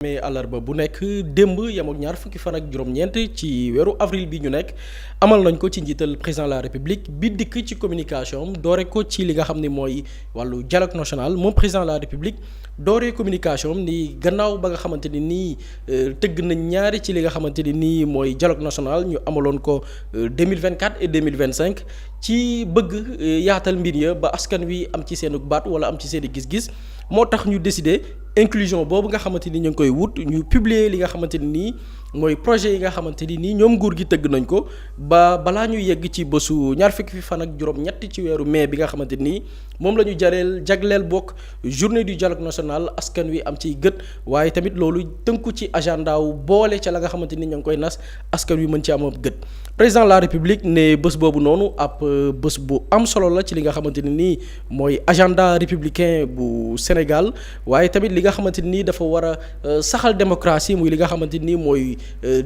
mais àllarba bu nekk démb yam ak ñaar fukki fan ak juróom-ñeent ci weeru avril bi ñu nekk amal nañ ko ci njiital président de la république bi dikk ci communication am doore ko ci li nga xam ne mooy wàllu dialogue national moom président de la république dooree communication am ni gannaaw ba nga xamante ni nii tëgg nañ ñaari ci li nga xamante ni nii mooy dialogue national ñu amaloon ko 2024 et 2025 ci bëgg yaatal mbir ya ba askan wi am ci seen baat wala am ci seen i gis-gis moo tax ñu décider inclusion boobu nga xamante ni ñu ngi koy wut ñu publier li nga xamante ni nii mooy projet yi nga xamante ni nii ñoom nguur gi tëgg nañ ko ba balaa ñu yegg ci bésu ñaar fukki fan ak juróom-ñett ci weeru mai bi nga xamante ni moom la ñu jagleel bokk journée du dialogue national askan wi am ciy gët waaye tamit loolu tënku ci agenda wu boole ca la nga xamante ni ñu ngi koy nas askan wi mën ci am gët président de la république ne bés boobu noonu ab bés bu am solo la ci li nga xamante ni nii mooy agenda républicain bu Sénégal waaye tamit li nga xamante ni dafa war a saxal démocratie muy li nga xamante ni mooy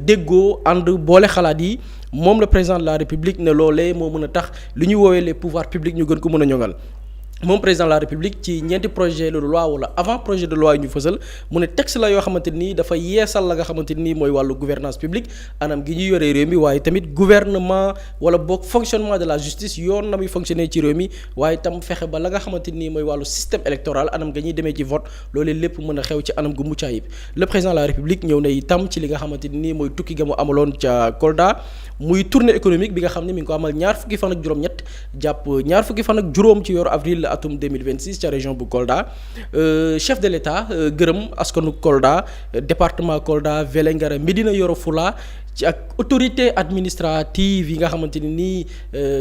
déggoo ànd boole xalaat yi moom le président de la république ne loolee moo mën a tax li ñuy woowee les pouvoirs publics ñu gën ko mën a ñoŋal. moom président de la république ci ñeenti projet de loi wala avant projet de loi yi ñu fësal mu ne texte la yoo xamante nii dafa yeesal la nga xamante nii mooy wàllu gouvernance publique anam gi ñuy yoree réew mi waaye tamit gouvernement wala boog fonctionnement de la justice yoon na muy fonctionner ci réew mi waaye tam fexe ba la nga xamante nii mooy wàllu système électoral anam ga ñuy demee ci vote loolee lépp mën a xew ci anam gu mucc ayib le président de la république ñëw na itam ci li nga xamante nii mooy tukki ga mu amaloon ca Kolda muy tournée économique bi nga xam ne mi ngi ko amal ñaar fukki fan ak juróom-ñett jàpp ñaar fukki fan ak juróom ci weeru avril atum 2026 ca région bu Kolda chef de l'État gërëm askanu Kolda département Kolda Vélingara Médina Yoro Fula ci ak autorité administrative yi nga xamante ni nii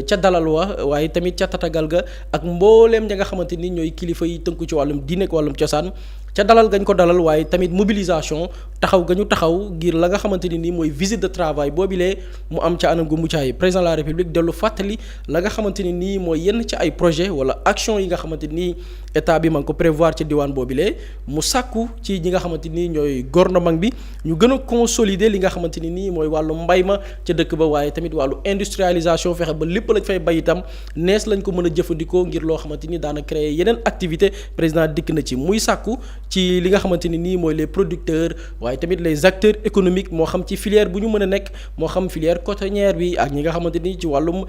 ca dalal waaye tamit ca tatagal ga ak mbooleem ña nga xamante ni ñooy kilifa yi tënku ci wàllum diine ak wàllum cosaan ca dalal gañ ko dalal waaye tamit mobilisation taxaw ga ñu taxaw ngir la nga xamante ni nii mooy visite de travail boobilee mu am ca anam gu muccaay président de la république dellu fàttali la nga xamante ni nii mooy yenn ci ay projet wala action yi nga xamante ni état bi ma ngi ko prévoir ci diwaan boobilee mu sàkku ci ñi nga xamante ni ñooy gouvernement bi ñu gën a consolider li nga xamante ni nii mooy wàllu mbay ma ca dëkk ba waaye tamit wàllu industrialisation fexe ba lépp lañ fay bay itam nees lañ ko mën a jëfandikoo ngir loo xamante ni daana créer yeneen activité président dikk na ci muy sàkku ci li nga xamante ni nii mooy les producteurs waaye tamit les acteurs économiques moo xam ci filière bu ñu mën a nekk moo xam filière cotonnière bi ak ñi nga xamante ni ci wàllum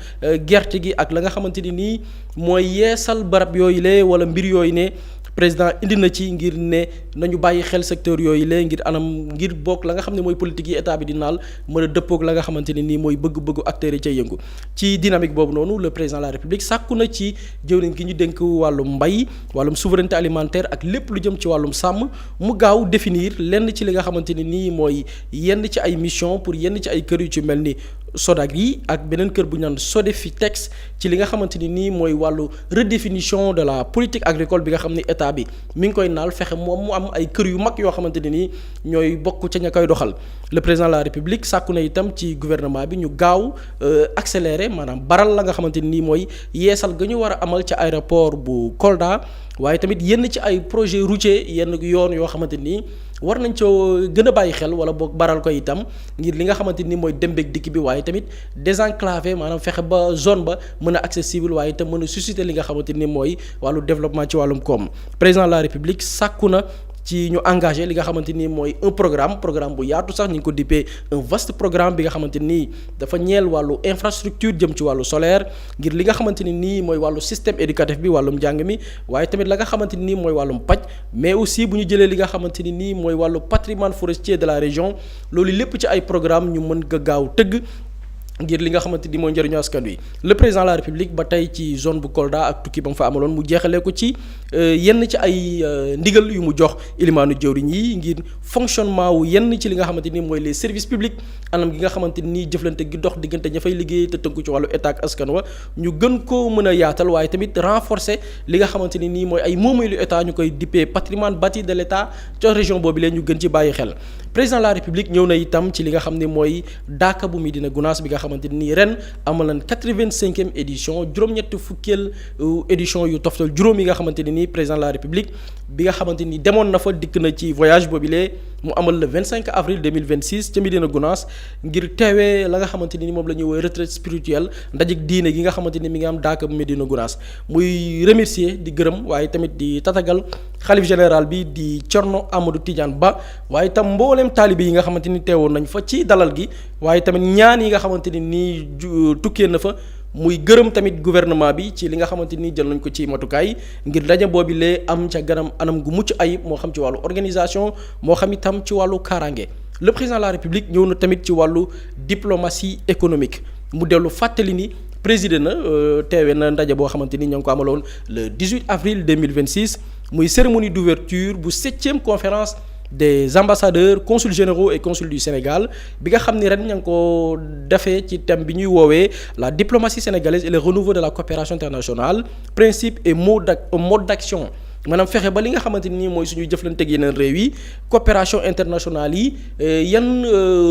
gerte gi ak la nga xamante ni nii mooy yeesal barab yooyu lee wala mbir yooyu ne président indi na ci ngir ne nañu bàyyi xel secteur yooyu lee ngir anam ngir bokk la nga xam ne mooy politique yi état bi di naal mën a dëppoog la nga xamante ne nii mooy bëgg-bëggu acteurs yi ca yëngu ci dynamique boobu noonu le président de la république sàkku na ci jëwriñ gi ñu dénk wàllum mbay wàllum souveraineté alimentaire ak lépp lu jëm ci wàllum sàmm mu gaaw définir lenn ci li nga xamante ne nii mooy yenn ci ay mission pour yenn ci ay kër yu ci mel ni SODAGRI ak beneen kër bu ñu naan SODEFITEX ci li nga xamante ni nii mooy wàllu redéfinition de la politique agricole bi nga xam ne état bi mi ngi koy naal fexe moom mu am ay kër yu mag yoo xamante ne nii ñooy bokk ca ña koy doxal le président de la république sàkku na itam ci gouvernement bi ñu gaaw accélérer maanaam baral la nga xamante ni nii mooy yeesal ga ñu war a amal ca aéroport bu Kolda waaye tamit yenn ci ay projet routier yenn yoon yoo xamante nii war nañ coo gën a bàyyi xel wala boog baral ko itam ngir li nga xamante ni mooy dem beeg dikk bi waaye tamit désenclavé maanaam fexe ba zone ba mën a accessible waaye itam mën a susciter li nga xamante ni mooy wàllu développement ci wàllum koom président de la république sàkku na ci ñu engagé li nga xamante ni mooy un programme bu yaatu sax ñu ngi ko dippee un vaste programme bi nga xamante nii dafa ñeel wàllu infrastructure jëm ci wàllu solaire ngir li nga xamante ni nii mooy wàllu système éducatif bi wàllum njàng mi waaye tamit la nga xamante ni nii mooy wàllum paj mais aussi bu ñu jëlee li nga xamante ni nii mooy wàllu patrimoine forestier de la région loolu lépp ci ay programme ñu mën nga gaaw tëgg ngir li nga xamante ni mooy njëriñu askan wi le président de la république ba tey ci zone bu Kolda ak tukki ba mu fa amaloon mu jeexalee ko ci yenn ci ay ndigal yu mu jox ilimaanu jëwriñ yi ngir fonctionnement wu yenn ci li nga xamante ni mooy les services publics anam gi nga xamante ni jëflante gi dox diggante ña fay liggéey te tënku ci wàllu état ak askan wa ñu gën koo mën a yaatal waaye tamit renforcer li nga xamante ni nii mooy ay moomeelu état ñu koy dippee patrimoine bâti de l'état ca région boobu leen ñu gën ci bàyyi xel président de la république ñëw na itam ci li nga xam ne mooy daaka bu Médina Gounass bi nga xamante ni ren amal nañ 85e édition juróom-ñetti fukkeel édition yu toftal juróom yi nga xamante ne nii président de la république bi nga xamante ni demoon na fa dikk na ci voyage boobilee mu amal le 25 avril 2026 ca Médina Gounass ngir teewee la nga xamante ni moom la ñuy woowee retraite spirituelle ndajeg diine gi nga xamante ni mi ngi am daaka bu Médina Gounass muy remercier di gërëm waaye tamit di tatagal xalif général bi di Thierno Amadou Tidiane Ba waaye tam mbooleem taalibe yi nga xamante ni teewoon nañ fa ci dalal gi waaye tamit ñaan yi nga xamante ni nii tukkee na fa muy gërëm tamit gouvernement bi ci li nga xamante ni jël nañ ko ci matukaay ngir daje boobi lee am ca ganam anam gu mucc ayib moo xam ci wàllu organisation moo xam itam ci wàllu kaaraange le président de la république ñëw na tamit ci wàllu diplomatie économique mu dellu fàttali ni président na teewe na ndaje boo xamante ni ñoo ngi ko amaloon le 18 avril 2026 muy cérémonie d'ouverture bu 7e conférence des ambassadeurs consuls généraux et consuls du Sénégal bi nga xam ni ren ña ngi ko defee ci thème bi ñuy woowee la diplomatie sénégalaise et le renouveau de la coopération internationale principe et mode d'action maanaam fexe ba li nga xamante ni mooy suñuy jëflanteeg yeneen réew yi coopération internationale yi yan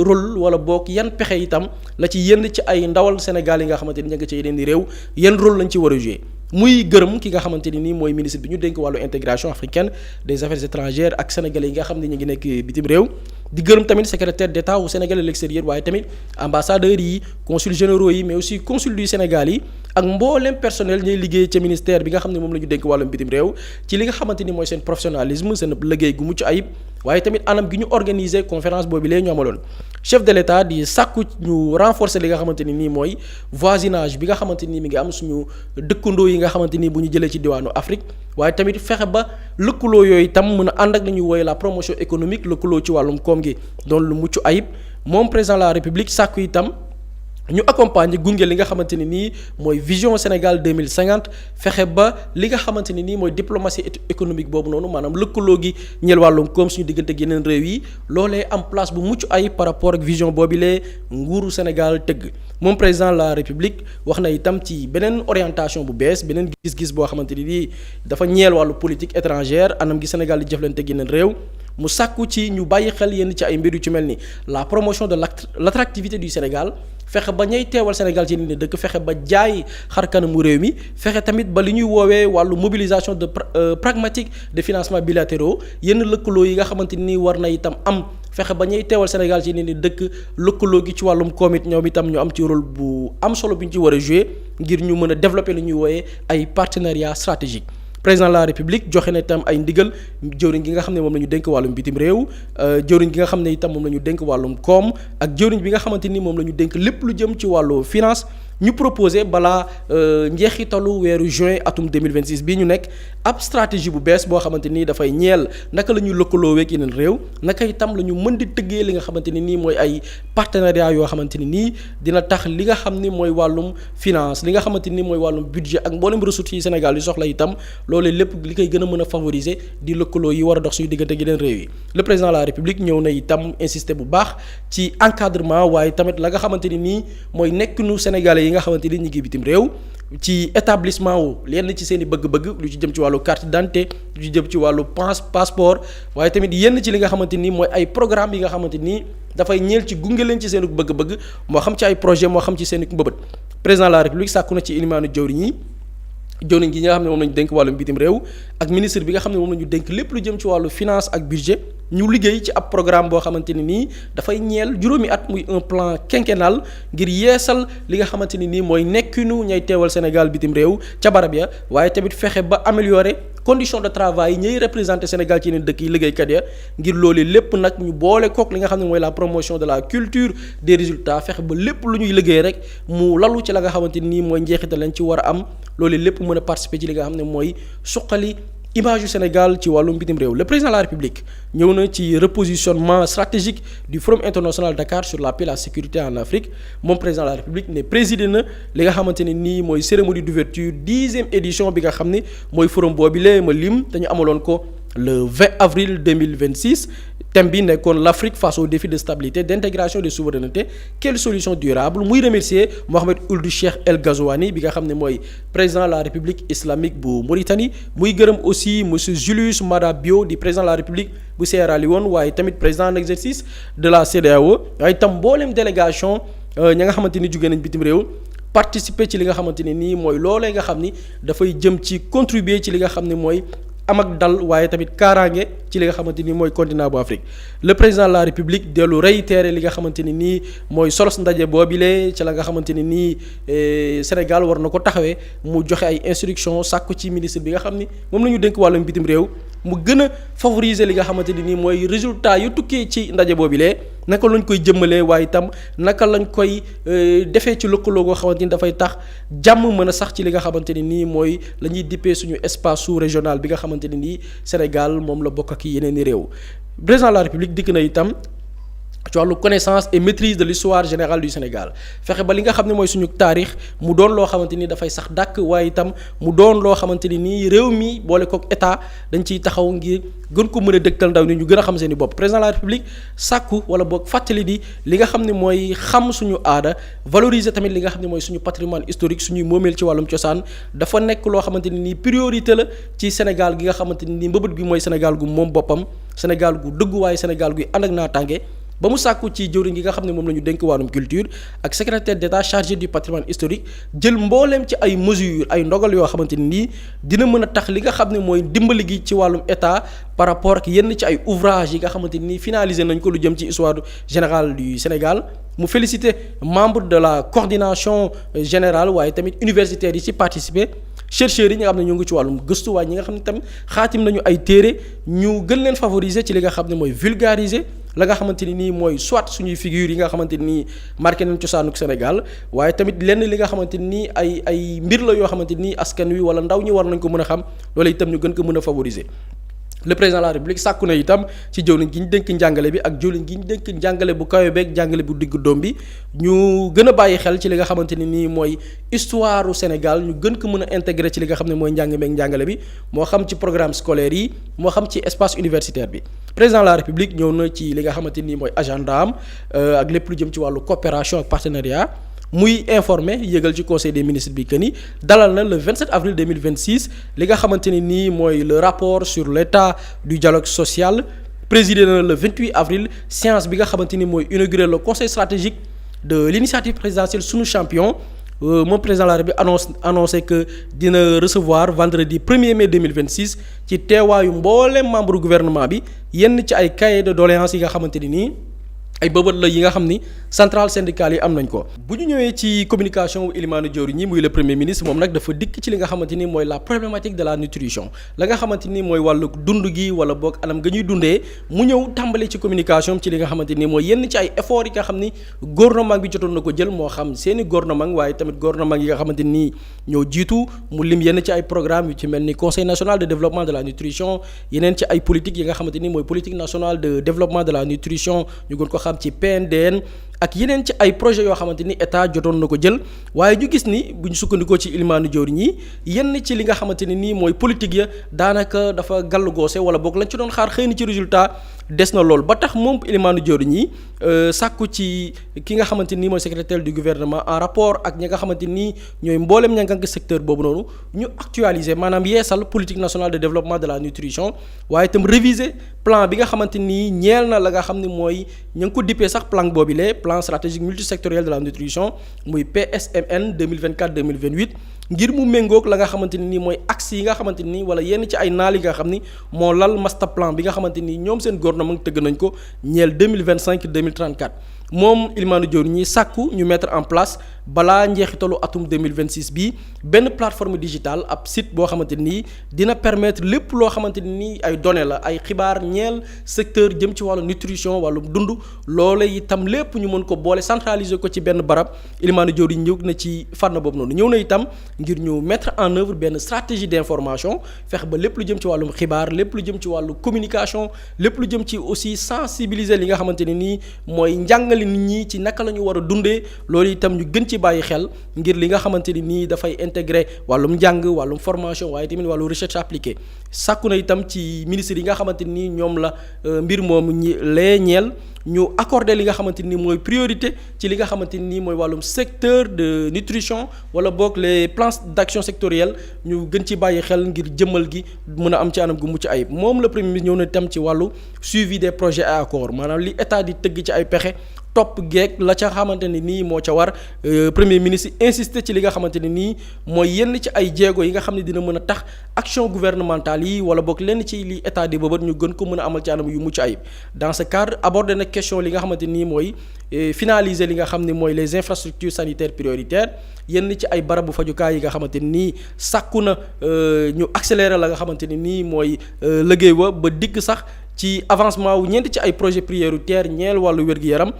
rôle wala boog yan pexe itam la ci yenn ci ay ndawal Sénégal yi nga xamante ni ña nga ci yeneen i réew yan rôle lañ ci war a jouer muy gërëm ki nga xamante ni nii mooy ministre bi ñu dénk wàllu intégration africaine des affaires étrangères ak sénégalais yi nga xam ne ñu ngi nekk bitim réew di gërëm tamit secrétaire d'État wu Sénégal à l'extérieur waaye tamit ambassadeurs yi consuls généraux yi mais aussi consul du Sénégal yi ak mboolem personnel ñuy liggéey ca ministère bi nga xam ne moom la ñu dénk wàllum bitim réew ci li nga xamante ni mooy seen professionnalisme seen liggéey gu mucc ayib waaye tamit anam gi ñu organiser conférence boobu lee ñu amaloon chef de l'État di sàkku ñu renforcer li nga xamante ni nii mooy voisinage bi nga xamante ni mi ngi am suñu dëkkandoo yi nga xamante ni bu ñu jëlee ci diwaanu Afrique waaye tamit fexe ba lëkkaloo yooyu itam mën a ànd ak nañuy wooye la promotion économique lëkkaloo ci wàllum koom gi doon lu mucc ayib moom président de la République sàkku itam ñu accompagner gunge li nga xamante ni nii mooy vision Sénégal 2050 fexe ba li nga xamante ni nii mooy diplomatie économique boobu noonu maanaam lëkkaloo gi ñeel wàllum koom suñu diggante ak yeneen réew yi loolee am place bu mucc ay par rapport ak vision boobilee nguuru Sénégal tëgg moom président de la République wax na itam ci beneen orientation bu bees beneen gis-gis boo xamante ni nii dafa ñeel wàllu politique étrangère anam gi Sénégal di jëflante ak yeneen réew mu sàkku ci ñu bàyyi xel yenn ci ay mbir yu ci mel ni la promotion de l'attractivité du Sénégal fexe ba ñay teewal Sénégal ci ni dëkk fexe ba jaay xar kanamu réew mi fexe tamit ba li ñuy woowee wàllu mobilisation de pragmatique de financement bilatéraux yenn lëkkaloo yi nga xamante ni war na itam am fexe ba ñay teewal Sénégal ci ni dëkk lëkkaloo gi ci wàllum koom it ñoom itam ñu am ci rôle bu am solo bu ñu ci war a jouer ngir ñu mën a développer li ñuy woowee ay partenariats stratégiques. président de la République joxe na itam ay ndigal jëwriñ gi nga xam ne moom la ñu dénk wàllum bitim réew jëwriñ gi nga xam ne itam moom la ñu dénk wàllum koom ak jëwriñ bi nga xamante ni moom la ñu dénk lépp lu jëm ci wàllu finance ñu proposé balaa njeexitalu weeru juin atum 2026 bii ñu nekk ab stratégie bu bees boo xamante ni dafay ñeel naka la ñuy lëkkaloo ak yeneen réew naka itam la ñu mën di tëggee li nga xamante ni nii mooy ay partenariat yoo xamante ni nii dina tax li nga xam ni mooy wàllum finance li nga xamante ni mooy wàllum budget ak mboolem ressources yi Sénégal yi soxla itam loolee lépp li koy gën a mën a favoriser di lëkkaloo yi war a dox suñu diggante ak yeneen réew yi le président de la République ñëw na itam insister bu baax ci encadrement waaye tamit la nga xamante ni nii mooy nekkinu sénégalais yi nga xamante ni ñu ngi bitim réew ci établissement wu lenn ci seen i bëgg-bëgg lu ci jëm ci wàllu carte d'identité lu ci jëm ci wàllu passeport waaye tamit yenn ci li nga xamante ni mooy ay programme yi nga xamante ni dafay ñeel ci gunge leen ci seen bëgg-bëgg moo xam ci ay projet moo xam ci seen mbëbët président de la République sàkku na ci ilimaanu jawriñ yi jawriñ gi nga xam ne moom lañu dénk wàllum bitim réew ak ministre bi nga xam ne moom lañu dénk lépp lu jëm ci wàllu finance ak budget ñu liggéey ci ab programme boo xamante ni nii dafay ñeel juróomi at muy un plan quinquennal ngir yeesal li nga xamante ni nii mooy nekkinu ñay teewal Sénégal bitim réew ca barab ya waaye tamit fexe ba améliorer conditions de travail yi ñuy représenter Sénégal ci yeneen dëkk yi liggéeykat ya ngir loolu lépp nag ñu boole kook li nga xam ne mooy la promotion de la culture des résultats fexe ba lépp lu ñuy liggéey rek mu lalu ci la nga xamante ni nii mooy njeexital lañ ci war a am loolu lépp mën a participer ci li nga xam ne mooy suqali image du Sénégal ci wàllum bitim réew le président de la République ñëw na ci repositionnement stratégique du Forum international Dakar sur la paix et la sécurité en Afrique moom président de la République ne présidé na li nga xamante ne nii mooy cérémonie d'ouverture 10e édition bi nga xam ne mooy forum boobu lee ma lim dañu amaloon ko le 20 avril 2026 thème bi nekkoon l'Afrique face aux défis de stabilité d'intégration de souveraineté quelle solution durable muy remercier Mohamed Ould Cheikh El Ghazouani bi nga xam ne mooy président de la République islamique bu Mauritanie muy gërëm aussi monsieur Julius Maada Bio di président de la République bu Sierra Leone waaye tamit président en exercice de la CEDEAO waaye tam mboolem délégation ña nga xamante ni jóge nañ bitim réew participer ci li nga xamante ne nii mooy loolee nga xam ni dafay jëm ci contribuer ci li nga xam ne mooy am ak dal waaye tamit kaaraange ci li nga xamante ni mooy continent bu Afrique le président de la République dellu réitéré li nga xamante ni nii mooy solos ndaje boobile ci la nga xamante ni nii Sénégal war na ko taxawee mu joxe ay instructions sàkku ci ministre bi nga xam ni moom la ñu dénk wàllum bitim réew mu gën a favoriser li nga xamante ni nii mooy résultat yu tukkee ci ndaje boobile naka lañ koy jëmmalee waaye itam naka lañ koy defee ci lëkkaloo goo xamante ni dafay tax jàmm mën a sax ci li nga xamante ni nii mooy la ñuy dippee suñu espace sous-régional bi nga xamante ni nii Sénégal moom la bokk ak yeneen i réew président de la République dikk na itam ci wàllu connaissance et maîtrise de l'histoire générale du Sénégal fexe ba li nga xam ne mooy suñu taarix mu doon loo xamante ni dafay sax dàkk waaye itam mu doon loo xamante ni nii réew mi boole kook état dañ ciy taxaw ngir gën ko mën a dëgtal ndaw ni ñu gën a xam seen i bopp président de la République sàkku wala boog fàttali di li nga xam ne mooy xam suñu aada valoriser tamit li nga xam ne mooy suñu patrimoine historique suñuy moomeel ci wàllum cosaan dafa nekk loo xamante ni nii priorité la ci Sénégal gi nga xamante ni nii mbëbët gi mooy Sénégal gu moom boppam Sénégal gu dëggu waaye Sénégal guy ànd ak naataange ba mu sàkku ci jëwriñ gi nga xam ne moom la ñu dénk wàllum culture ak secrétaire d'État chargé du patrimoine historique jël mbooleem ci ay mesures ay ndogal yoo xamante ni nii dina mën a tax li nga xam ne mooy dimbali gi ci wàllum état par rapport ak yenn ci ay ouvrages yi nga xamante ni finalisé nañ ko lu jëm ci histoire générale du Sénégal mu félicité membre de la coordination générale waaye tamit universitaires yi ci participer chercheurs yi ñi nga xam ne ñu ngi ci wàllum gëstu waaye ñi nga xam ne tam xaatim nañu ay téere ñu gën leen favoriser ci li nga xam ne mooy vulgariser la nga xamante ni nii mooy soit suñuy figures yi nga xamante ni nii marqué nañ cosaanuk Sénégal waaye tamit lenn li nga xamante ni ay mbir la yoo xamante ni askan wi wala ndaw ñi war nañ ko mën a xam loolu itam ñu gën ko mën a favoriser. le président de la République sàkku na itam ci jëwriñ gi ñu dénk njàngale bi ak jëwriñ gi ñu dénk njàngale bu kawe beeg njàngale bu digg doom bi ñu gën a bàyyi xel ci li nga xamante ni nii mooy histoire u Sénégal ñu gën ko mën a intégrer ci li nga xam ne mooy njàng meeg njàngale bi moo xam ci programme scolaire yi moo xam ci espace universitaire bi président de la République ñëw na ci li nga xamante ni mooy agenda am ak lépp lu jëm ci wàllu coopération ak partenariat muy informé yëgal ci conseil des ministres bi que ni dalal na le 27 avril 2026 li nga xamante ne nii mooy le rapport sur l'état du dialogue social présidé na le 28 avril séance bi nga xamante ni mooy inauguré le conseil stratégique de l'initiative présidentielle Sunu Champion moom président de la République annoncé que dina recevoir vendredi 1er mai 2026 ci teewaayu mbooleem membre gouvernement bi yenn ci ay cahier de doléances yi nga xamante ni nii ay bëbët la yi nga xam ni centrale syndicale yi am nañ ko bu ñu ñëwee ci communication wu Elimane Diori ñi muy le premier ministre moom nag dafa dikk ci li nga xamante ni mooy la problématique de la nutrition la nga xamante ni mooy wàllu dund gi wala boog anam nga ñuy dundee mu ñëw tàmbali ci communication ci li nga xamante ni mooy yenn ci ay efforts yi nga xam ni gouvernement bi jotoon na ko jël moo xam seeni gouvernement waaye tamit gouvernement yi nga xamante ni ñoo jiitu mu lim yenn ci ay programme yu ci mel ni conseil national de développement de la nutrition yeneen ci ay politique yi nga xamante ni mooy politique nationale de développement de la nutrition ñu gën ko xam ci PNDN ak yeneen ci ay projets yoo xamante ni état jotoon na ko jël waaye ñu gis ni bu ñu sukkandikoo ci Elimane Diori ñi yenn ci li nga xamante ne nii mooy politique ya daanaka dafa gàllu goose wala boog lañ ci doon xaar xëy na ci résultat des na lool ba tax moom Elimane Diori ñi sàkku ci ki nga xamante ni mooy secrétaire du gouvernement en rapport ak ñi nga xamante ni ñooy mboolem ña nga secteur boobu noonu ñu actualiser maanaam yeesal politique nationale de développement de la nutrition waaye itam réviser plan bi nga xamante ni ñeel na la nga xam ne mooy ña ngi ko dippee sax plan boobu le plan stratégique multisectoriel de la nutrition muy PSMN 2024-2028 ngir mu méngoog la nga xamante ni mooy axe yi nga xamante ni wala yenn ci ay naal yi nga xam ni moo lal master plan bi nga xamante ni ñoom seen gouvernement tëgg nañ ko ñeel 2025-2034 moom Elimane Diori ñi sàkku ñu mettre en place balaa njeexitalu atum 2026 bi benn plateforme digitale ab site boo xamante ni dina permettre lépp loo xamante ni ay données la ay xibaar ñeel secteur jëm ci wàllu nutrition wàllu dund loole itam lépp ñu mën ko boole centraliser ko ci benn barab Elimane Diori ñëw na ci fànn boobu noonu ñëw na itam ngir ñu mettre en œuvre benn stratégie d'information fex ba lépp lu jëm ci wàllum xibaar lépp lu jëm ci wàllu communication lépp lu jëm ci aussi sensibiliser li nga xamante ne nii mooy njàngale nit ñi ci naka la ñu war a dundee loolu itam ñu gën ci bàyyi xel ngir li nga xamante ni nii dafay intégrer wàllum njàng wàllum formation waaye tamit wàllu recherche appliquée sàkku na itam ci ministre yi nga xamante ni ñoom la mbir moomu ñi lee ñeel ñu accorder li nga xamante ni mooy priorité ci li nga xamante ni mooy wàllum secteur de nutrition wala boog les plans d'action sectoriels ñu gën ci bàyyi xel ngir jëmmal gi mën a am ci anam gu mucc ayib moom le premier ministre ñëw na itam ci wàllu suivi des projets et accords maanaam li état di tëgg ci ay pexe topp geek la ca xamante ne nii moo ca war premier ministre insister ci li nga xamante ne nii mooy yenn ci ay jéego yi nga xam ne dina mën a tax action gouvernementale yi wala boog lenn ci li état di bëbët ñu gën ko mën a amal ci anam yu mucc ayib dans ce cadre aborder na question li nga xamante nii mooy finaliser li nga xam ne mooy les infrastructures sanitaires prioritaires yenn ci ay barabu fajukaay yi nga xamante nii sàkku na ñu accélérer la nga xamante ne nii mooy liggéey ba dikk sax ci avancement wu ñeent ci ay projets prioritaires ñeel wàllu wér-gu-yaram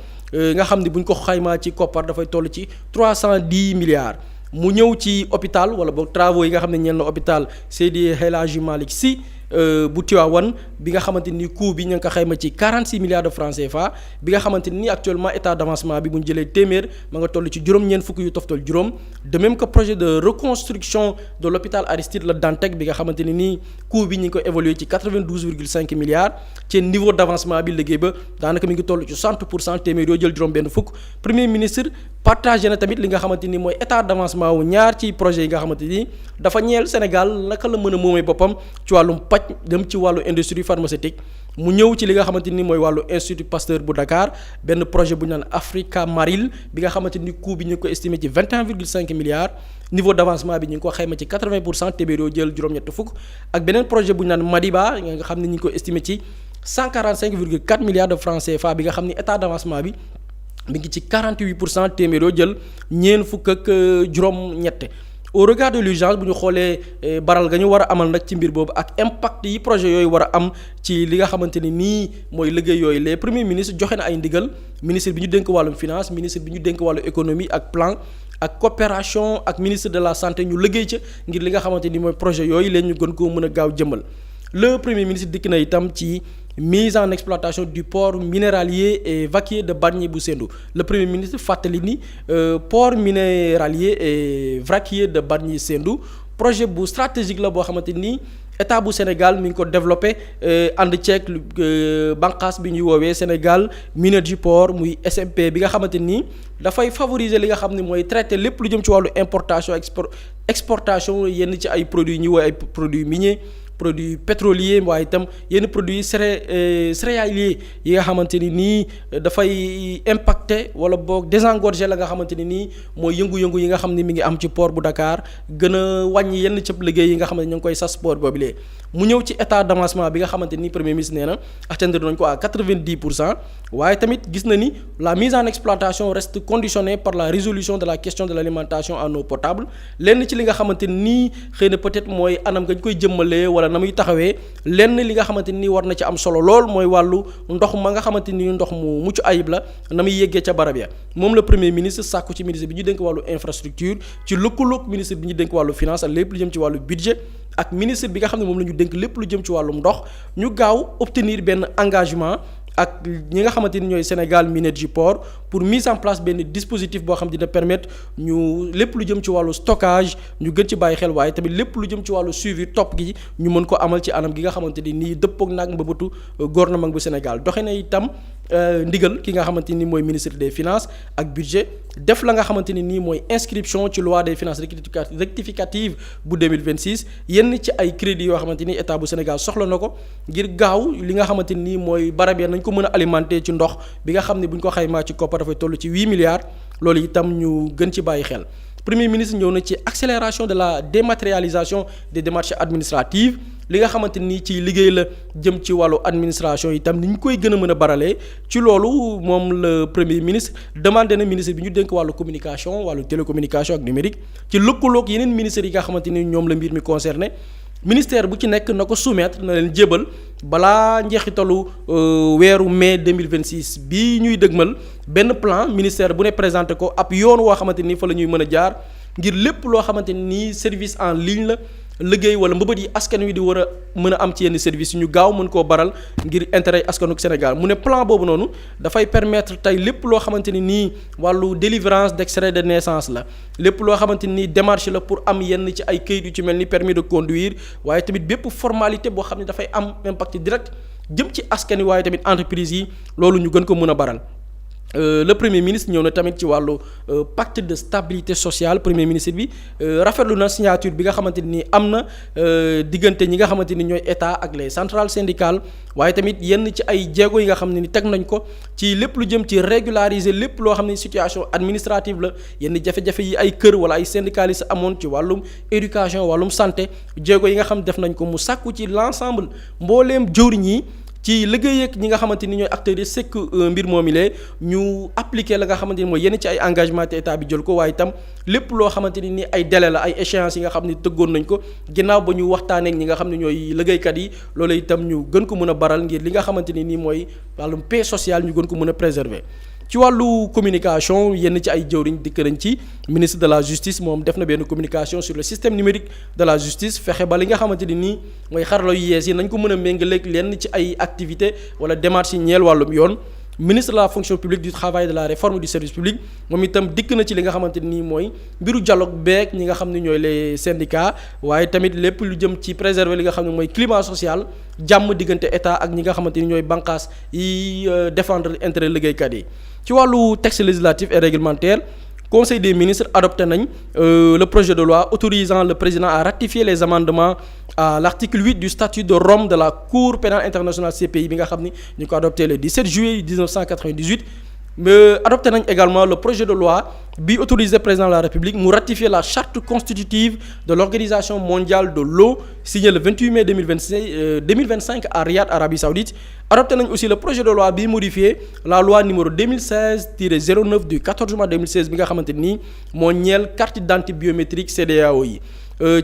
nga xam ni bu ñu ko xaymaa ci koppar dafay toll ci 310 milliards mu ñëw ci hôpital wala boog travaux yi nga xam ne ñeel na hôpital Seydi El Hadji Malick Sy bu Tivaouane bi nga xamante ni coût bi ñu ngi ko xayma ci 46 milliards de francs CFA bi nga xamante ni actuellement état d'avancement bi bu ñu jëlee téeméer ma nga toll ci juróom-ñeent fukk yu toftal juróom de même que projet de reconstruction de l'hôpital Aristide Le Dantec bi nga xamante ne nii coût bi ñu ngi ko évaluer ci 92,5 milliards ci niveau d'avancement bi liggéey ba daanaka mi ngi toll ci 60% téeméer yoo jël juróom-benn fukk premier ministre partagé na tamit li nga xamante ni mooy état d'avancement wu ñaar ci projet yi nga xamante ni dafa ñeel Sénégal naka la mën a moomee boppam ci wàllum paj dem ci wàllu industrie pharmaceutique mu ñëw ci li nga xamante ni mooy wàllu institut Pasteur bu Dakar benn projet bu ñu naan Africa Maril bi nga xamante ni coût bi ñu ngi ko estimé ci 21,5 milliards niveau d'avancement bi ñu ngi ko xayma ci 80% téeméer yoo jël juróom-ñett fukk ak beneen projet bu ñu naan Madiba nga xam ne ñu ngi ko estimé ci 145,4 milliards de francs CFA bi nga xam ni état d'avancement bi mi ngi ci 48% téeméer yoo jël ñeent fukk ak juróom-ñett au regard de l'urgence bu ñu xoolee baral ga ñu war a amal nag ci mbir boobu ak impact yi projet yooyu war a am ci li nga xamante ni nii mooy liggéey yooyu les premiers ministres joxe na ay ndigal ministre bi ñu dénk wàllum finance ministre bi ñu dénk wàllu économie ak plan ak coopération ak ministre de la santé ñu liggéey ca ngir li nga xamante ni mooy projet yooyu leen ñu gën koo mën a gaaw jëmmal le premier ministre dikk na itam ci mise en exploitation du port minéralier et vaquier de Bargny bu Sendou le premier ministre fàttali ni port minéralier et vaquier de Bargny Sendou projet bu stratégique la boo xamante ni état bu Sénégal mi ngi ko développé ànd ceeg bànqaas bi ñuy woowee Sénégal Minergie Port muy SMP bi nga xamante ni dafay favoriser li nga xam ne mooy traiter lépp lu jëm ci wàllu importation exportation yenn ci ay produits ñuy woowee ay produits miniers produits pétroliers waaye itam yenn produits céréaliers yi nga xamante ni nii dafay impacter wala boog désengorger la nga xamante ni nii mooy yëngu-yëngu yi nga xam ne mi ngi am ci port bu Dakar gën a wàññi yenn cëb liggéey yi nga xam ne ñu ngi koy sas port boobu mu ñëw ci état d'avancement bi nga xamante ni premier ministre nee na atteindre nañ ko à 90% waaye tamit gis na ni la mise en exploitation reste conditionnée par la résolution de la question de l'alimentation en eau potable lenn ci li nga xamante ni xëy na peut-être mooy anam nga ñu koy jëmmalee wala na muy taxawee lenn li nga xamante ni war na ci am solo lool mooy wàllu ndox ma nga xamante ni ndox mu mucc ayib la na muy yeggee ca barab ya moom la premier ministre sàkku ci ministre bi ñu dénk wàllu infrastructure ci lëkkaloog ministre bi ñu dénk wàllu finance ak lépp lu jëm ci wàllu budget ak ministre bi nga xam ne moom la ñu dénk lépp lu jëm ci wàllum ndox ñu gaaw obtenir benn engagement ak ñi nga xamante ni ñooy Sénégal Minergie Port pour mise en place benn dispositif boo xam dina permettre ñu lépp lu jëm ci wàllu stockage ñu gën ci bàyyi xel waaye tamit lépp lu jëm ci wàllu suivi topp gi ñu mën ko amal ci anam gi nga xamante ni nii dëppook naag mbëbëtu gouvernement bu Sénégal doxe na itam ndigal ki nga xamante ni mooy ministre des finances ak budget def la nga xamante ni nii mooy inscription ci loi des finances rectificative bu 2026 yenn ci ay crédits yoo xamante ni état bu Sénégal soxla na ko ngir gaaw li nga xamante ni mooy barab ya nañ ko mën a alimenter ci ndox bi nga xam ne bu ñu ko xaymaa ci koppar dafay toll ci 8 milliards loolu itam ñu gën ci bàyyi xel premier ministre ñëw na ci accélération de la dématérialisation des démarches administratives li nga xamante ni ci liggéey la jëm ci wàllu administration itam ni ñu koy gën a mën a baralee ci loolu moom le premier ministre demandé na ministre bi ñu dénk wàllu communication wàllu télécommunication ak numérique ci lëkkaloog yeneen ministères yi nga xamante ni ñoom la mbir mi concerné ministère bu ci nekk na ko soumettre na leen jébal balaa njeexitalu weeru mai 2026 bii ñuy dëgmal benn plan ministère bu ne présenté ko ab yoon woo xamante ni fa la ñuy mën a jaar ngir lépp loo xamante ni service en ligne la liggéey wala mbëbët yi askan wi di war a mën a am ci yenn service ñu gaaw mën koo baral ngir intérêt askanu Sénégal mu ne plan boobu noonu dafay permettre tey lépp loo xamante ni nii wàllu délivrance d'extrait de naissance la lépp loo xamante ni démarche la pour am yenn ci ay këyit yu ci mel ni permis de conduire waaye tamit bépp formalité boo xam ne dafay am impact direct jëm ci askan wi waaye tamit entreprise yi loolu ñu gën ko mën a baral le premier ministre ñëw na tamit ci wàllu pacte de stabilité sociale premier ministre bi rafetlu na signature bi nga xamante ni am na diggante ñi nga xamante ni ñooy état ak les centrales syndicales waaye tamit yenn ci ay jéego yi nga xam ne ni teg nañ ko ci lépp lu jëm ci régulariser lépp loo xam ne situation administrative la yenn jafe-jafe yi ay kër wala ay syndicalistes amoon ci wàllum éducation wàllum santé jéego yi nga xam def nañ ko mu sàkku ci l'ensemble mbooleem jëwriñ yi ci liggéey ak ñi nga xamante ni ñooy acteurs yi sekk mbir moomilee ñu appliquer la nga xamante ni mooy yenn ci ay engagement te état bi jël ko waaye itam lépp loo xamante ni ay délai la ay échéances yi nga xam ne tëggoon nañ ko ginnaaw ba ñu waxtaanee ak ñi nga xam ne ñooy liggéeykat yi loolu itam ñu gën ko mën a baral ngir li nga xamante ni nii mooy wàllum paix sociale ñu gën ko mën a préserver. ci wàllu communication yenn ci ay jëwriñ dikk nañ ci ministre de la justice moom def na benn communication sur le système numérique de la justice fexe ba li nga xamante ni nii mooy xarala yu yees yi nañ ko mën a méngaleeg lenn ci ay activités wala démarches yi ñeel wàllum yoon. ministre de la fonction publique du travail de la réforme du service public moom itam dikk na ci li nga xamante ni mooy mbiru dialogue beeg ñi nga xam ne ñooy les syndicats waaye tamit lépp lu jëm ci préserver li nga xam ne mooy climat social jàmm diggante état ak ñi nga xamante ni ñooy bànqaas yi défendre intérêt liggéeykat yi. ci wàllu texte législatif et réglementaire conseil des ministres adopté nañ le projet de loi autorisant le président à ratifier les amendements à l'article 8 du statut de Rome de la Cour pénale internationale CPI bi nga xam ni ñu ko adopté le 17 juillet 1998 mais adopté nañ également le projet de loi bi autorisé président de la République mu ratifier la charte constitutive de l'Organisation mondiale de l'eau signée le 28 mai 2025 à Riyad, Arabie Saoudite. Adopté nañ aussi le projet de loi bi modifié la loi numéro 2016-09 du 14 juin 2016 bi nga xamante ni moo ñeel carte d'identité biométrique CEDEAO yi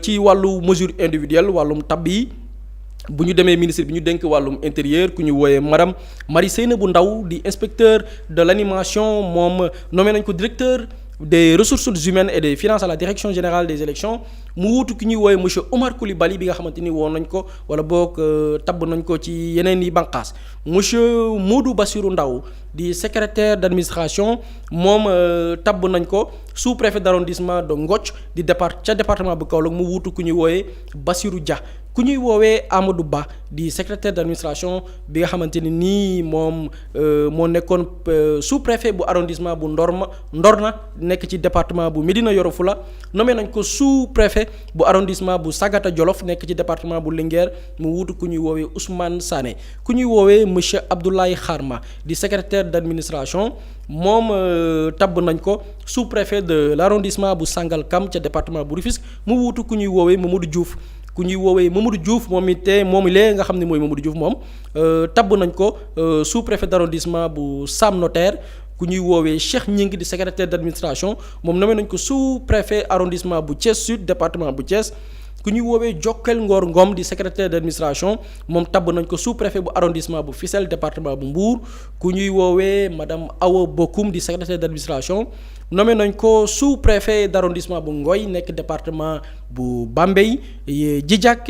ci wàllu mesure individuelle wàllum tab yi bu ñu demee ministre bi ñu dénk wàllum intérieur ku ñu wooyee madame Marie Seynabou Ndaw di inspecteur de l'animation moom nommé nañ ko directeur des ressources humaines et des finances à la direction générale des élections mu wuutu ki ñuy wooye monsieur Omar Coulibaly bi nga xamante ni woon nañ ko wala boog tabb nañ ko ci yeneen i bànqaas monsieur Modou Bassirou Ndaw di secrétaire d'administration moom tabb nañ ko sous-préfet d'arrondissement de Ngothie di département bu Kaolack mu wuutu ku ñuy wooye Bassirou Dia ku ñuy woowee Amadou Ba di secrétaire d'administration bi nga xamante ni nii moom moo nekkoon sous-préfet bu arrondissement bu Ndorna nekk ci département bu Médina Yoro Foulah nommé nañ ko sous-préfet bu arrondissement bu Sagata Jolof nekk ci département bu Linguère mu wuutu ku ñuy woowee Ousmane Sané ku ñuy woowee monsieur Abdoulaye Kharma di secrétaire d'administration moom tabb nañ ko sous-préfet de l'arrondissement bu Sangalkam ca département bu Rufisque mu wuutu ku ñuy woowee Mamadou Diouf ku ñuy woowee Mamadou Diouf moom lee nga xam ne mooy Mamadou Diouf moom tabb nañ ko sous-préfet d'arrondissement bu Sam Notaire ku ñuy woowee Cheikh Ñing di secrétaire d'administration moom nommé nañ ko sous-préfet arrondissement bu Thiès Sud département bu Thiès ku ñuy woowee Jokkel Ngor Ngom di secrétaire d'administration moom tabb nañ ko sous-préfet bu arrondissement bu Fissel département bu Mbour ku ñuy woowee madame Awa Bokoum di secrétaire d'administration nommé nañ ko sous-préfet d'arrondissement bu Ngoy nekk département bu Bambey Djidjak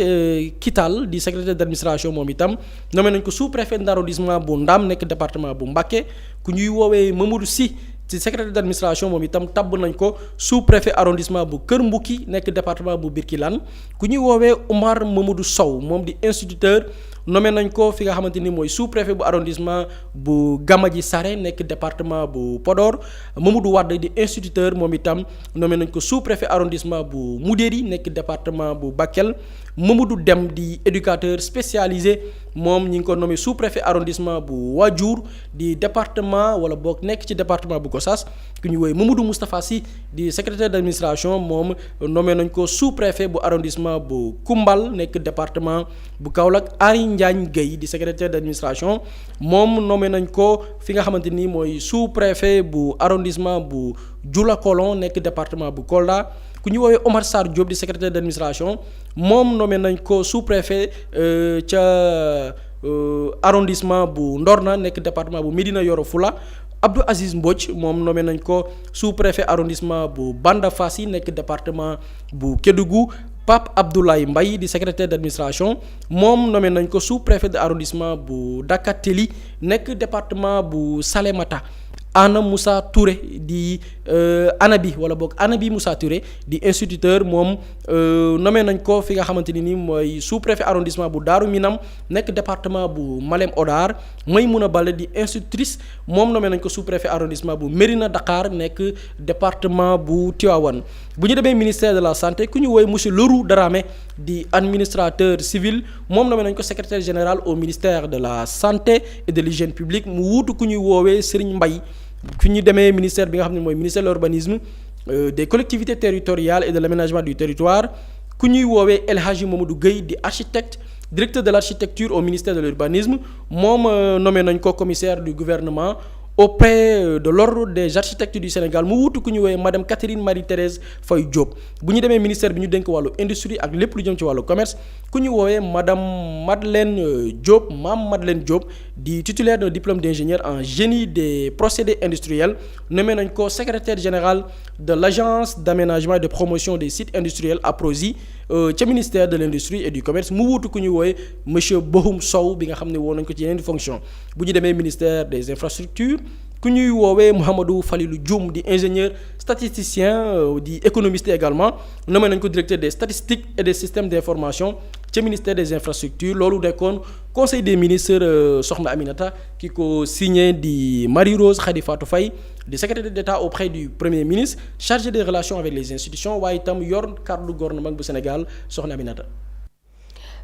Kital di secrétaire d'administration moom itam nommé nañ ko sous-préfet d'arrondissement bu Ndam nekk département bu Mbacké ku ñuy woowee Mamadou Sy ci secrétaire d'administration moom itam tabb nañ ko sous-préfet arrondissement bu Kër Mbouki nekk département bu Birkilane ku ñuy woowee Oumar Mamadou Sow moom di instituteur nommé nañ ko fi nga xamante ni mooy sous-préfet bu arrondissement bu Gamadji Sare nekk département bu Podor Mamadou Wade di instituteur moom itam nommé nañ ko sous-préfet arrondissement bu Moudéri nekk département bu Bakel Mamadou Dem di éducateur spécialisé moom ñi ngi ko nommé sous-préfet arrondissement bu Wadiour di département wala boog nekk ci département bu Gossas ku ñu woowee Mamadou Moustapha Sy di secrétaire d'administration moom nommé nañ ko sous-préfet bu arrondissement bu Koumbal nekk département bu Kaolack Ari Ndiagne Gueye di secrétaire d'administration moom nommé nañ ko fi nga xamante ni mooy sous-préfet bu arrondissement bu Dioulacolon nekk département bu Kolda ku ñu woowee Omar Sarr Diop di secrétaire d'administration moom nommé nañ ko sous-préfet ca arrondissement bu Ndorna nekk département bu Médina Yoro Foulah Abdou Aziz Mbodj moom nommé nañ ko sous-préfet arrondissement bu Banda Fassi nekk département bu Kédougou Pape Abdoulaye Mbaye di secrétaire d'administration moom nommé nañ ko sous-préfet de arrondissement bu Dakateli nekk département bu Salémata Anna Moussa Touré di Anabi wala boog Anabi Moussa Touré di instituteur moom nommé nañ ko fi nga xamante ni mooy sous-préfet arrondissement bu Daaru Minam nekk département bu Malem Hodar Maymouna Baldé di institutrice moom nommé nañ ko sous-préfet arrondissement bu Mérina Dakhar nekk département bu Tivaouane. bu ñu demee ministère de la santé ku ñu woowee monsieur Leroux Dramé di administrateur civil moom nommé nañ ko secrétaire général au ministère de la santé et de l'hygiène publique mu wuutu ku ñuy woowee Serigne Mbaye. fi ñu demee ministère bi nga xam ne mooy ministère de l'urbanisme des collectivités territoriales et de l'aménagement du territoire ku ñuy woowee El Hadji Mamadou Gueye di architecte directeur de l'architecture au ministère de l'urbanisme moom nommé nañ ko commissaire du gouvernement auprès de l'ordre des architectes du Sénégal mu wuutu ku ñu woowee madame Catherine Marie-Thérèse Faye Diop. bu ñu demee ministère bi ñu dénk wàllu industrie ak lépp lu jëm ci wàllu commerce ku ñu woowee madame Madeleine Diop di titulaire d'un diplôme d'ingénieur en génie des procédés industriels nommé nañ ko secrétaire général de l'agence d'aménagement et de promotion des sites industriels APROSI ca ministère de l'industrie et du commerce mu wuutu ku ñu woowee monsieur Bohum Sow bi nga xam ne woo nañ ko ci yeneen fonction. bu ñu demee ministère des infrastructures ku ñuy woowee Mouhamadou Falilou Dioum di ingénieur statisticien di économiste également nommé nañ ko directeur des statistiques et des systèmes d'information ca ministère des infrastructures loolu nekkoon conseil des ministres Soxna Aminata ki ko signé di Marie-Rose Khady Fatou Faye di secrétaire d'État auprès du premier ministre chargé des relations avec les institutions waaye itam yor kàddu gouvernement bu Sénégal Soxna Aminata.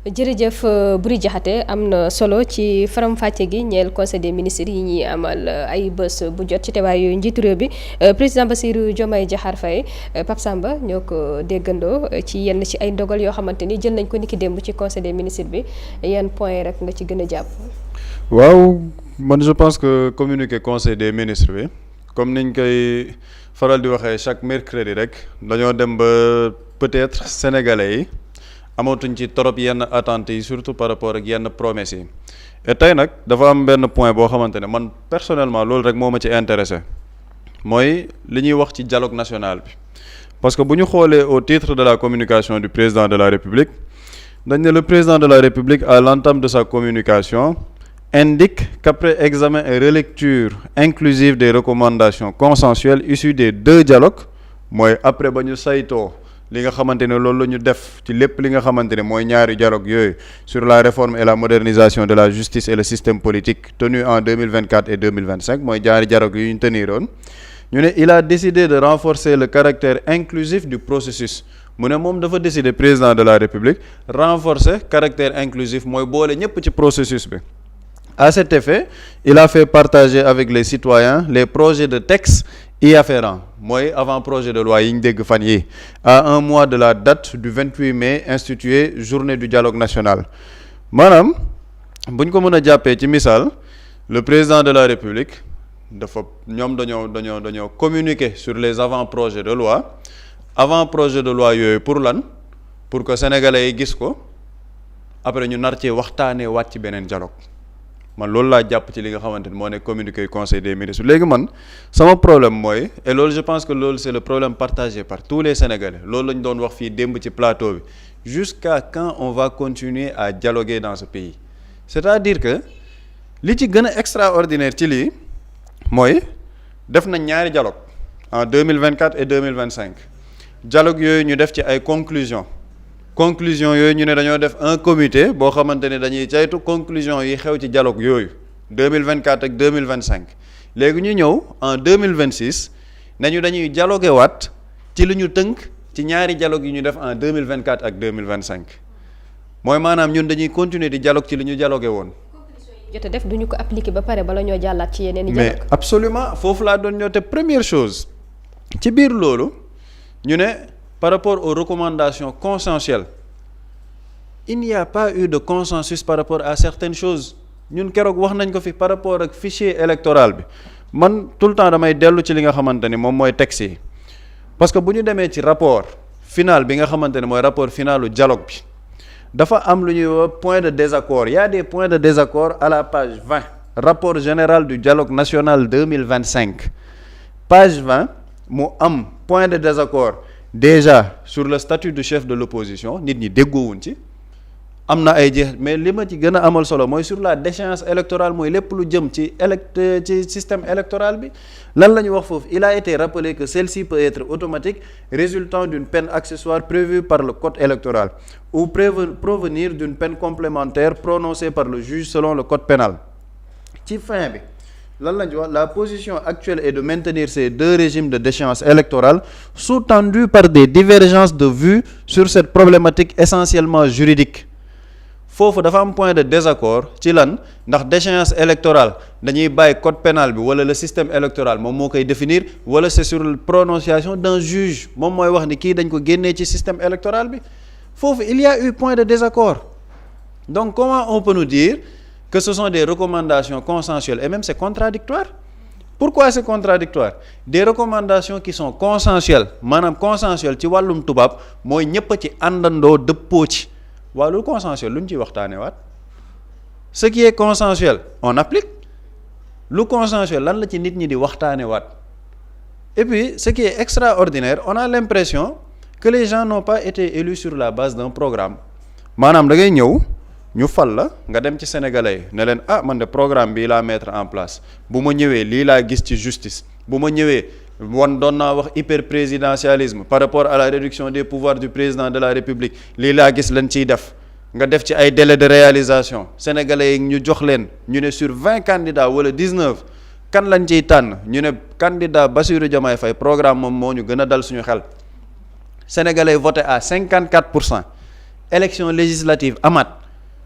jërëjëf Boury Diakhaté am na solo ci faram-fàcce gi ñeel conseil des ministres yi ñuy amal ay bés bu jot ci teewaayu njiitu réew bi président Bassirou Diomaye Diakhar Faye Pape Samba ñoo ko déggandoo ci yenn ci ay ndogal yoo xamante ni jël nañ ko niki démb ci conseil des ministres bi yan point rek nga ci gën a jàpp. waaw man je pense que communiqué conseil des ministres bi comme niñ koy faral di waxee chaque mercredi rek dañoo dem ba peut-être sénégalais yi. amatuñ ci trop yenn attentes yi surtout par rapport ak yenn promesses yi et tey nag dafa am benn point boo xamante ne man personnellement loolu rek moo ma ci intéressé mooy li ñuy wax ci dialogue national bi parce que bu ñu xoolee au titre de la communication du président de la République dañ ne le président de la République à l'entame de sa communication indique qu'après examen et relecture inclusive des recommandations consensuelles issues des 2 dialogues mooy après ba ñu saytoo li nga xamante ne loolu la ñu def ci lépp li nga xamante ne mooy ñaari dialogue yooyu sur la réforme et la modernisation de la justice et le système politique tenu en 2024 et 2025 mooy ñaari dialogue yu ñu teniroon ñu ne il a décidé de renforcer le caractère inclusif du processus mu ne moom dafa décider président de la République renforcer caractère inclusif mooy boole ñëpp ci processus bi. À cet effet, il a fait partager avec les citoyens les projets de texte y afférents mooy avant projet de loi yi ñu dégg fan yi à un mois de la date du 28 mai instituée journée du dialogue national maanaam bu ñu ko mën a jàppee ci misaal le président de la République dafa ñoom dañoo communiquer sur les avant-projets de loi avant-projet de loi yooyu pour lan pour que sénégalais yi gis ko après ñu nar cee waxtaanee waat ci beneen dialogue man loolu laa jàpp ci li nga xamante ni moo nekk communiqué conseil des ministres léegi man sama problème mooy et loolu je pense que loolu c'est le problème partagé par tous les sénégalais loolu la ñu doon wax fii démb ci plateau bi jusqu'à quand on va continuer à dialoguer dans ce pays c'est-à-dire que li ci gën a extraordinaire ci lii mooy def nañ ñaari dialogue en 2024 et 2025 dialogue yooyu ñu def ci ay conclusions yooyu ñu ne dañoo def un comité boo xamante ne dañuy caytu conclusion yi xew ci dialogue yooyu 2024 ak 2025 léegi ñu ñëw en 2026 nañu dañuy dialogué waat ci li ñu tënk ci ñaari dialogue yi ñu def en 2024 ak 2025 mooy maanaam ñun dañuy continuer di dialogue ci li ñu dialogué woon. jot a def duñu ko appliquer ba pare bala ñoo jàllaat ci yeneen i dialogue. mais absolument foofu laa doon ñëw te première chose ci biir loolu ñu ne. Par rapport aux recommandations consensuelles il n'y a pas eu de consensus par rapport à certaines choses ñun keroog wax nañ ko fi par rapport ak fichier électoral bi man tout le temps damay dellu ci li nga xamante ni moom mooy texte yi parce que bu ñu demee ci rapport final bi nga xamante ne mooy rapport finalu dialogue bi dafa am lu ñuy wax point de désaccord il y a des points de désaccord à la page 20 rapport général du dialogue national 2025 page 20 mu am point de désaccord déjà sur le statut de chef de l'opposition nit ñi déggoowuñ ci am na ay jeex mais li ma ci gën a amal solo mooy sur la déchéance électorale mooy lépp lu jëm ci ci système électoral bi lan la ñu wax foofu. Il a été rappelé que celle-ci peut être automatique résultant d'une peine accessoire prévue par le code électoral ou provenir d'une peine complémentaire prononcée par le juge selon le code pénal. Ci fin bi lan la ñu wax, la position actuelle est de maintenir ces deux régimes de déchéance électorale sous-tendus par des divergences de vues sur cette problématique essentiellement juridique. Foofu dafa am point de désaccord ci lan ndax déchéance électorale dañuy bàyyi code pénal bi wala le système électoral moom moo koy définir wala c'est sur la prononciation d'un juge moom mooy wax ni kii dañ ko génnee ci système électoral bi. Foofu il y a eu point de désaccord. Donc comment on peut nous dire que ce sont des recommandations consensuelles et même c'est contradictoire. Pourquoi c'est contradictoire? Des recommandations qui sont consensuelles maanaam consensuelles ci wàllum tubaab mooy ñëpp a ci àndandoo dëppoo ci. waaw lu consensuel lu ñu ciy waxtaanee waat ce qui est consensuel on applique lu consensuel lan la ci nit ñi di waxtaanee waat et puis ce qui est extraordinaire on a l'impression que les gens n'ont pas été élus sur la base d'un programme maanaam da ngay ñëw ñu fal la nga dem ci sénégalais ne leen ah man de programme bii laa mettre en place bu ma ñëwee lii laa gis ci justice bu ma ñëwee doon naa wax hyperprésidentialisme par rapport à la réduction des pouvoirs du président de la république lii laa gis lañ ciy def nga def ci ay délais de réalisation sénégalais yi ñu jox leen ñu ne sur 20 candidats wala 19 kan lañ ciy tànn ñu ne candidat Bassirou Diomaye Faye programme moom moo ñu gën a dal suñu xel sénégalais voté à 54%. Élection législative amaat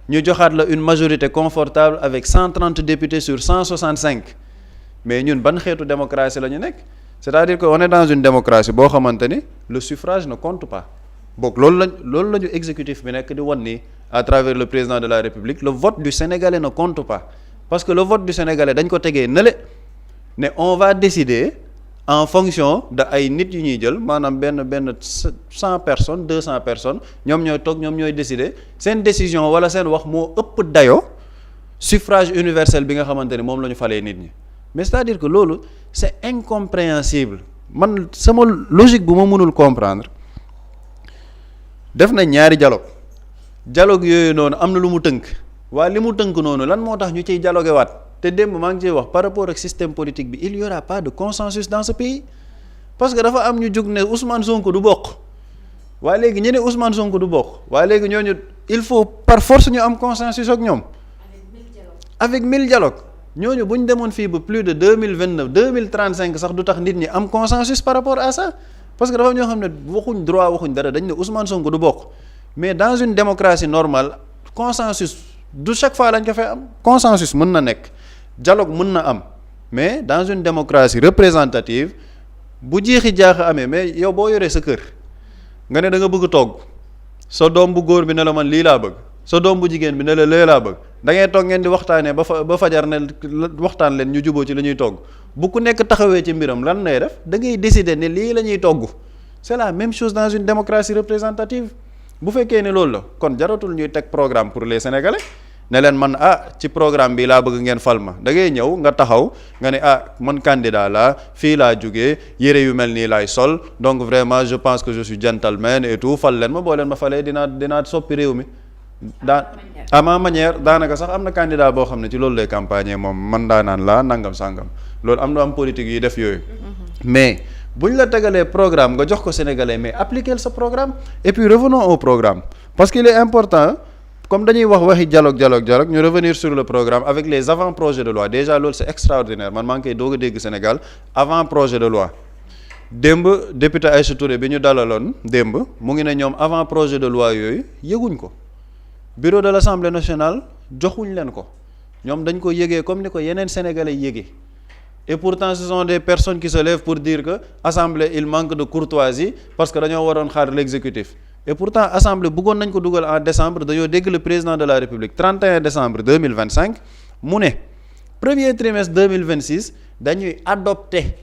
ñu joxaat la une majorité confortable avec 130 députés sur 165 mais ñun ban xeetu démocratie la ñu nekk. C'est-à-dire que on est dans une démocratie boo xamante ni le suffrage ne compte pas boog loolu la ñu exécutif bi nekk di wan ni à travers le président de la République le vote du Sénégalais ne compte pas parce que le vote du Sénégalais dañ ko tegee nële ne on va décider en fonction de ay nit yu ñuy jël maanaam benn 100 personnes 200 personnes ñoom ñooy toog ñoom ñooy décider seen décision wala seen wax moo ëpp dayoo suffrage universel bi nga xamante ni moom la ñu falee nit ñi. Mais c'est-à-dire que loolu c'est incompréhensible man sama logique bu ma mënul comprendre def na ñaari dialogue yooyu noonu am na lu mu tënk waaye li mu tënk noonu lan moo tax ñu ciy dialogué waat te démb maa ngi ciy wax par rapport ak système politique bi il y aura pas de consensus dans ce pays parce que dafa am ñu jug ne Ousmane Sonko du bokk waaye léegi ñu ne Ousmane Sonko du bokk waaye léegi ñooñu il faut par force ñu am consensus ak ñoom avec 1000 dialogues ñooñu bu ñu demoon fii ba plus de 2029 2035 sax du tax nit ñi am consensus par rapport à ça parce que dafa ñoo xam ne waxuñ droit waxuñ dara dañ ne Ousmane Sonko du bokk mais dans une démocratie normale consensus du chaque fois lañ ko fay am consensus mën na nekk dialogue mën na am mais dans une démocratie représentative bu jeexi jaaxa amee mais yow boo yoree sa kër nga ne da nga bëgg togg sa doom bu góor bi ne la man lii laa bëgg sa doom bu jigéen bi ne la lee laa bëgg da ngay toog ngeen di waxtaanee ba fajar ne waxtaan leen ñu juboo ci li ñuy togg bu ku nekk taxawee ci mbiram lan lay def da ngay décider ne lii la ñuy togg c'est la même chose dans une démocratie représentative bu fekkee ne loolu la kon jaratul ñuy teg programme pour les Sénégalais ne leen man ci programme bi laa bëgg ngeen fal ma da ngay ñëw nga taxaw nga ne man candidat laa fii laa jógee yére yu mel nii laay sol donc vraiment je pense que je suis gentleman et tout fal leen ma boo leen ma falee dinaa soppi réew mi à ma manière daanaka sax am na candidat boo xam ne ci loolu lay campagne moom man daa naan laa nangam sangam loolu am na am politique yi def yooyu mais bu ñu la tegalee programme nga jox ko Sénégalais mais appliquer ce programme et puis revenons au programme parce qu'il est important comme dañuy waxi dialogue ñu revenir sur le programme avec les avant-projets de loi déjà loolu c'est extraordinaire man maa ngi koy doog a dégg Sénégal avant projet de loi démb député Aïcha Touré bi ñu dalaloon démb mu ngi ne ñoom avant projet de loi yooyu yëguñ ko bureau de l'Assemblée nationale joxuñ leen ko ñoom dañ ko yëgee comme ni ko yeneen sénégalais yëgee et pourtant ce sont des personnes qui se lèvent pour dire que assemblée il manque de courtoisie parce que dañoo waroon xaar l'exécutif et pourtant assemblée bëggoon nañ ko dugal en décembre dañoo dégg le président de la république 31 décembre 2025 mu ne premier trimestre 2026 dañuy adopter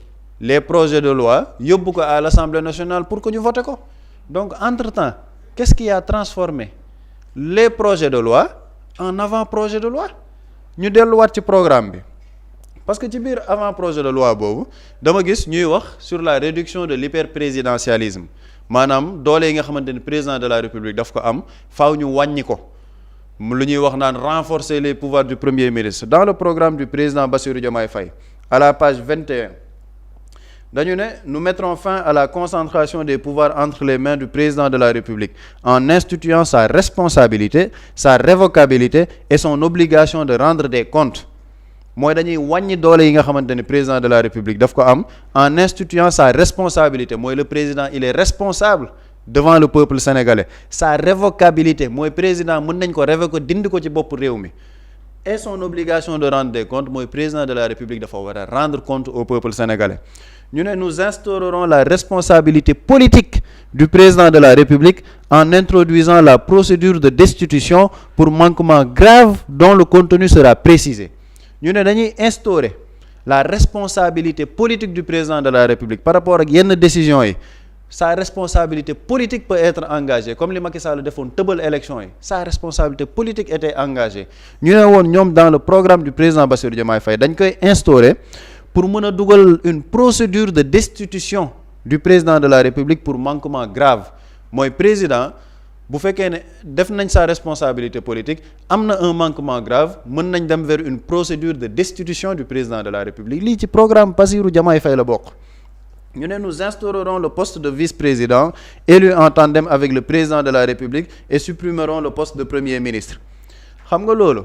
les projets de loi yóbbu ko à l'Assemblée nationale pour que ñu voter ko donc entre-temps qu'est-ce qui a transformé les projets de loi en avant-projet de loi ñu delluwaat ci programme bi parce que ci biir avant-projet de loi boobu dama gis ñuy wax sur la réduction de l'hyperprésidentialisme maanaam doole yi nga xamante ni président de la république daf ko am faaw ñu wàññi ko lu ñuy wax naan renforcer les pouvoirs du premier ministre. Dans le programme du président Bassirou Diomaye Faye à la page 21 dañu ne nous mettrons fin à la concentration des pouvoirs entre les mains du président de la République en instituant sa responsabilité, sa révocabilité et son obligation de rendre des comptes. mooy dañuy wàññi doole yi nga xamante ne président de la République daf ko am en instituant sa responsabilité mooy le président il est responsable devant le peuple sénégalais. Sa révocabilité mooy président mën nañ ko révoquer dindi ko ci bopp réew mi et son obligation de rendre des comptes mooy président de la République dafa war a rendre compte au peuple sénégalais. ñu ne nous instaurerons la responsabilité politique du président de la République en introduisant la procédure de destitution pour manquement grave dont le contenu sera précisé. ñu ne dañuy instaurer la responsabilité politique du président de la République par rapport ak yenn décisions yi. Sa responsabilité politique peut être engagée comme li Macky Sall defoon tëbal élection yi sa responsabilité politique était engagée. ñu ne woon ñoom dans le programme du président Bassirou Diomaye Faye dañ koy instaurer pour mën a dugal une procédure de destitution du président de la République pour manquement grave mooy président bu fekkee ne def nañ sa responsabilité politique am na un manquement grave mën nañ dem vers une procédure de destitution du président de la République lii ci programme Bassirou Diomaye Faye la bokk. ñu ne nous instaurerons le poste de vice-président élu en tandem avec le président de la République et supprimerons le poste de premier ministre. xam nga loolu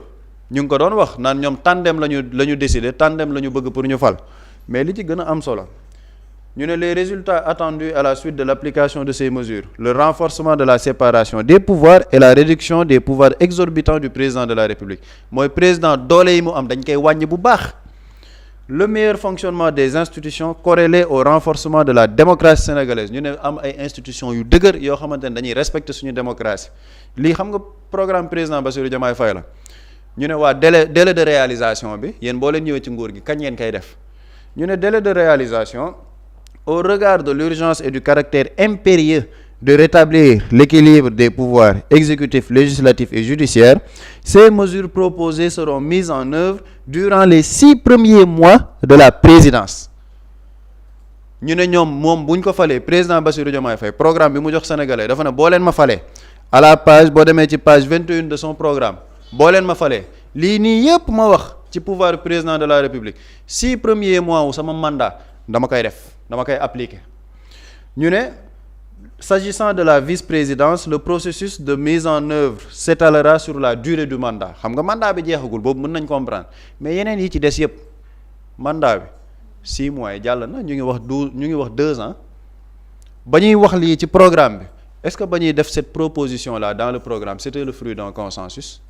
ñu ngi ko doon wax naan ñoom tandem la ñu décider tandem la ñu bëgg pour ñu fal mais li ci gën a am solo ñu ne les résultats attendus à la suite de l'application de ces mesures le renforcement de la séparation des pouvoirs et la réduction des pouvoirs exorbitants du président de la République mooy président doole yi mu am dañ koy wàññi bu baax. Le meilleur fonctionnement des institutions corrélé au renforcement de la démocratie sénégalaise ñu ne am ay institutions yu dëgër yoo xamante ne dañuy respecter suñu démocratie lii xam nga programme président Bassirou Diomaye Faye la ñu ne waa délai de réalisation bi yéen boo leen ñëwee ci nguur gi kañ ngeen koy def ñu ne délai de réalisation au regard de l'urgence et du caractère impérieux de rétablir l'équilibre des pouvoirs exécutifs, législatifs et judiciaires, ces mesures proposées seront mises en œuvre durant les 6 premiers mois de la présidence. ñu ne ñoom moom bu ñu ko falee président Bassirou Diomaye Faye programme bi mu jox sénégalais dafa ne boo leen ma falee à la page boo demee ci page 21 de son programme boo leen ma falee lii nii yépp ma wax ci pouvoir président de la République 6 premiers mois wu sama mandat dama koy def dama koy appliquer ñu ne s'agissant de la vice-présidence le processus de mise en œuvre s'étalera sur la durée du mandat xam nga mandat bi jeexagul boobu mën nañ comprendre mais yeneen yi ci des yépp mandat bi 6 mois yi jàll na ñu ngi wax 2 ans ba ñuy wax lii ci programme bi est-ce que ba ñuy def cette proposition là dans le programme c'était le fruit d'un consensus